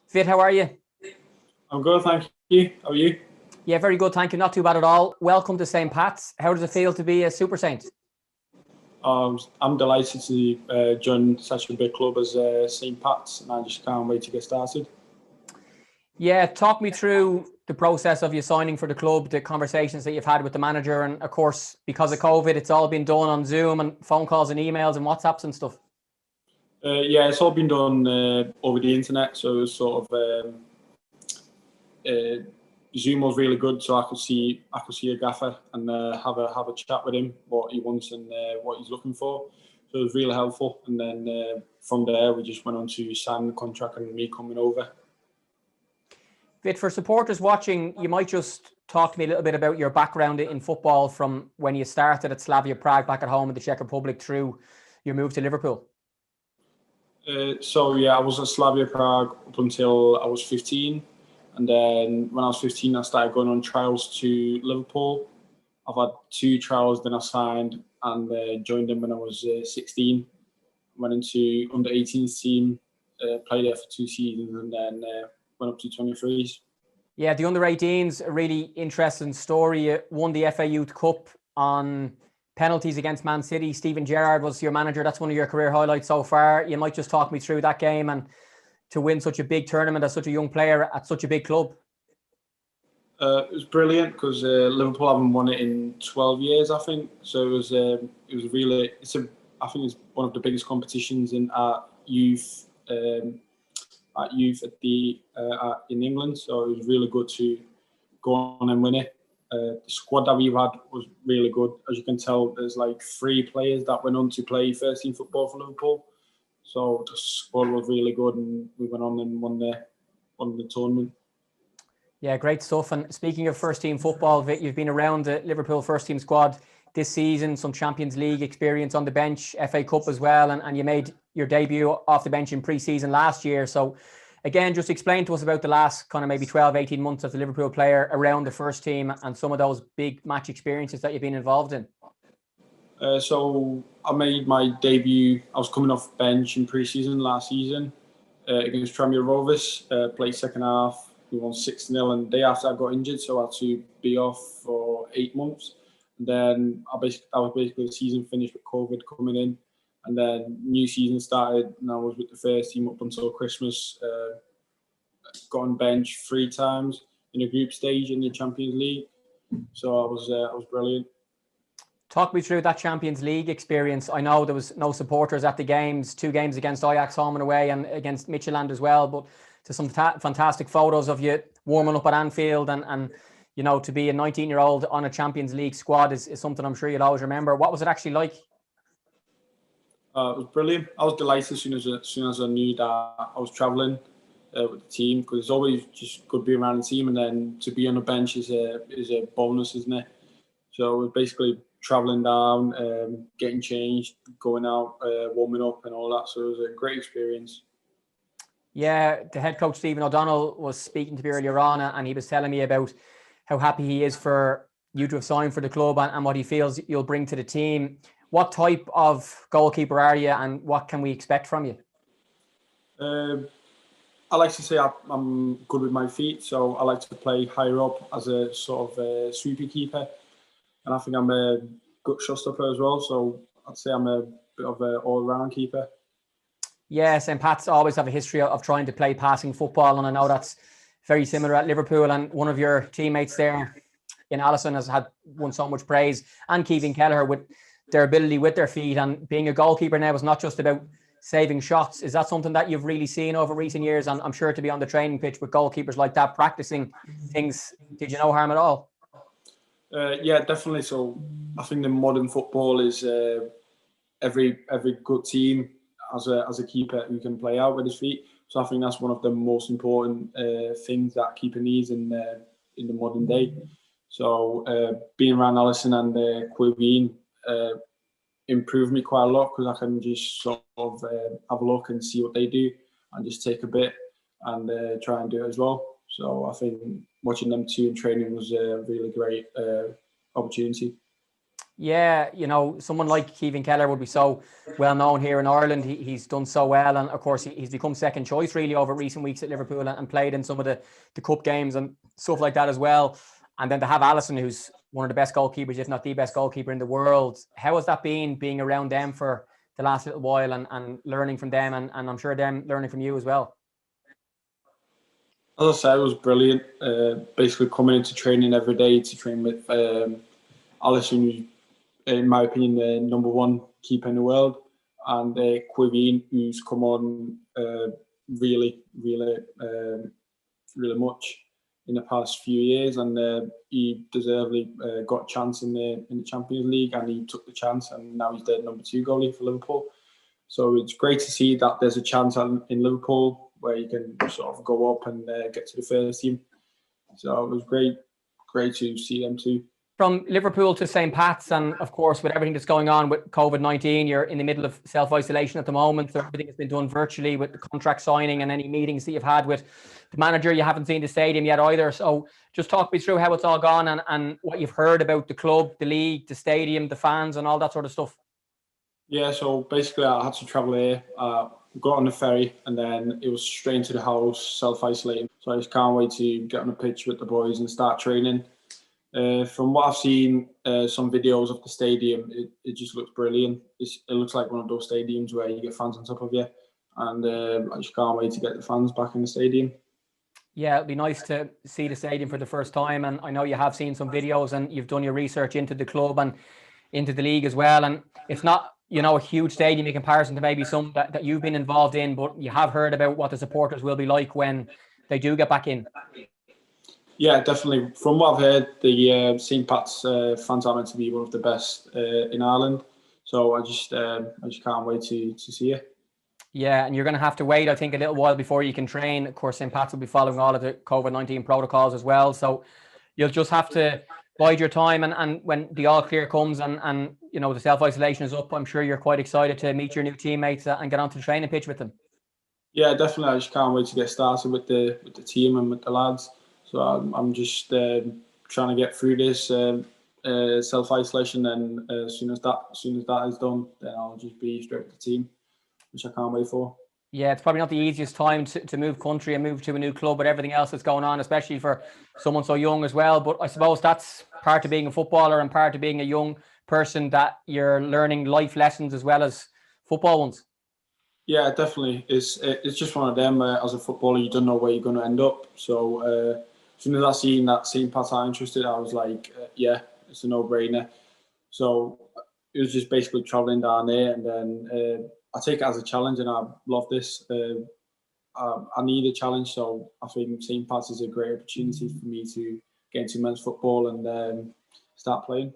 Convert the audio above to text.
Fit, how are you? I'm good, thank you. How are you? Yeah, very good, thank you. Not too bad at all. Welcome to St. Pat's. How does it feel to be a Super Saint? I'm delighted to join such a big club as St. Pat's, and I just can't wait to get started. Yeah, talk me through the process of you signing for the club, the conversations that you've had with the manager, and of course, because of COVID, it's all been done on Zoom and phone calls and emails and WhatsApps and stuff. Yeah, it's all been done over the internet, so it was sort of Zoom was really good, so I could see a gaffer and have a chat with him, what he wants and what he's looking for. So it was really helpful. And then from there, we just went on to sign the contract and me coming over. Vit, for supporters watching, you might just talk to me a little bit about your background in football from when you started at Slavia Prague back at home in the Czech Republic through your move to Liverpool. So yeah, I was at Slavia Prague up until I was 15. And then when I was 15, I started going on trials to Liverpool. I've had 2 trials, then I signed and joined them when I was 16. Went into under-18s team, played there for 2 seasons, and then went up to 23s. Yeah, the under-18s, a really interesting story. You won the FA Youth Cup on penalties against Man City. Steven Gerrard was your manager. That's one of your career highlights so far. You might just talk me through that game and to win such a big tournament as such a young player at such a big club. It was brilliant because Liverpool haven't won it in 12 years, I think. So it was really, I think it's one of the biggest competitions in youth in England. So it was really good to go on and win it. The squad that we've had was really good. As you can tell, there's like 3 players that went on to play first team football for Liverpool. So the squad was really good, and we went on and won the tournament. Yeah, great stuff. And speaking of first team football, Vit, you've been around the Liverpool first team squad this season, some Champions League experience on the bench, FA Cup as well, and you made your debut off the bench in pre-season last year. So again, just explain to us about the last kind of maybe 12, 18 months as a Liverpool player around the first team and some of those big match experiences that you've been involved in. So I made my debut. I was coming off bench in pre-season last season against Tranmere Rovers. Played second half. We won 6-0, and the day after I got injured, so I had to be off for 8 months. And then that was basically the season finished with COVID coming in, and then new season started, and I was with the first team up until Christmas. Got on bench 3 times in a group stage in the Champions League, so I was brilliant. Talk me through that Champions League experience. I know there was no supporters at the games, 2 games against Ajax home and away and against Midtjylland as well, but to some fantastic photos of you warming up at Anfield and you know, to be a 19-year-old on a Champions League squad is something I'm sure you'll always remember. What was it actually like? It was brilliant. I was delighted as soon as I knew that I was travelling with the team, because it's always just good to be around the team, and then to be on the bench is a bonus, isn't it? So it was basically travelling down, getting changed, going out, warming up and all that. So it was a great experience. Yeah, the head coach, Stephen O'Donnell, was speaking to me earlier on and he was telling me about how happy he is for you to have signed for the club and what he feels you'll bring to the team. What type of goalkeeper are you and what can we expect from you? I like to say I'm good with my feet, so I like to play higher up as a sort of sweeper keeper. And I think I'm a good shot stopper as well, so I'd say I'm a bit of an all-round keeper. Yeah, St. Pat's always have a history of trying to play passing football, and I know that's very similar at Liverpool. And one of your teammates there in Alisson has won so much praise, and Kevin Kelleher, with their ability with their feet. And being a goalkeeper now is not just about saving shots. Is that something that you've really seen over recent years? And I'm sure to be on the training pitch with goalkeepers like that, practicing things, did you no harm at all? Yeah, definitely. So I think the modern football is every good team as a keeper who can play out with his feet. So I think that's one of the most important things that keeper needs in the modern day. So being around Alisson and Quiveen improved me quite a lot, because I can just sort of have a look and see what they do and just take a bit and try and do it as well. So I think watching them 2 in training was a really great opportunity. Yeah, you know, someone like Kevin Keller would be so well known here in Ireland. He's done so well, and of course he's become second choice really over recent weeks at Liverpool, and played in some of the cup games and stuff like that as well. And then to have Alisson, who's one of the best goalkeepers, if not the best goalkeeper in the world. How has that been, being around them for the last little while, and learning from them, and I'm sure them learning from you as well? As I said, it was brilliant. Basically coming into training every day to train with Alisson, who's, in my opinion, the number one keeper in the world, and Quivine, who's come on really, really much in the past few years, and he deservedly got a chance in the Champions League, and he took the chance, and now he's the number 2 goalie for Liverpool. So it's great to see that there's a chance in Liverpool where you can sort of go up and get to the first team. So it was great to see them too. From Liverpool to St. Pat's, and of course with everything that's going on with COVID-19, you're in the middle of self-isolation at the moment. So everything has been done virtually, with the contract signing and any meetings that you've had with the manager. You haven't seen the stadium yet either. So just talk me through how it's all gone, and what you've heard about the club, the league, the stadium, the fans, and all that sort of stuff. Yeah, so basically I had to travel here. Got on the ferry, and then it was straight into the house, self-isolating. So I just can't wait to get on the pitch with the boys and start training. From what I've seen, some videos of the stadium, it just looks brilliant. It looks like one of those stadiums where you get fans on top of you, and I just can't wait to get the fans back in the stadium. Yeah, it'd be nice to see the stadium for the first time, and I know you have seen some videos and you've done your research into the club and into the league as well. And it's not, you know, a huge stadium in comparison to maybe some that you've been involved in, but you have heard about what the supporters will be like when they do get back in. Yeah, definitely. From what I've heard, the St. Pat's fans are meant to be one of the best in Ireland. So I just can't wait to see it. Yeah, and you're going to have to wait, I think, a little while before you can train. Of course, St. Pat's will be following all of the COVID-19 protocols as well. So you'll just have to bide your time, and when the all clear comes, and you know, the self-isolation is up, I'm sure you're quite excited to meet your new teammates and get onto the training pitch with them. Yeah, definitely. I just can't wait to get started with the team and with the lads. So I'm just trying to get through this self-isolation, and as soon as that is done, then I'll just be straight with the team, which I can't wait for. Yeah, it's probably not the easiest time to move country and move to a new club with everything else that's going on, especially for someone so young as well. But I suppose that's part of being a footballer and part of being a young person, that you're learning life lessons as well as football ones. Yeah, definitely. It's just one of them. As a footballer, you don't know where you're going to end up. So as soon as I seen that St. Pat's are interested, I was like, yeah, it's a no-brainer. So it was just basically travelling down there, and then I take it as a challenge, and I love this. I need a challenge, so I think St. Pat's is a great opportunity for me to get into men's football and start playing.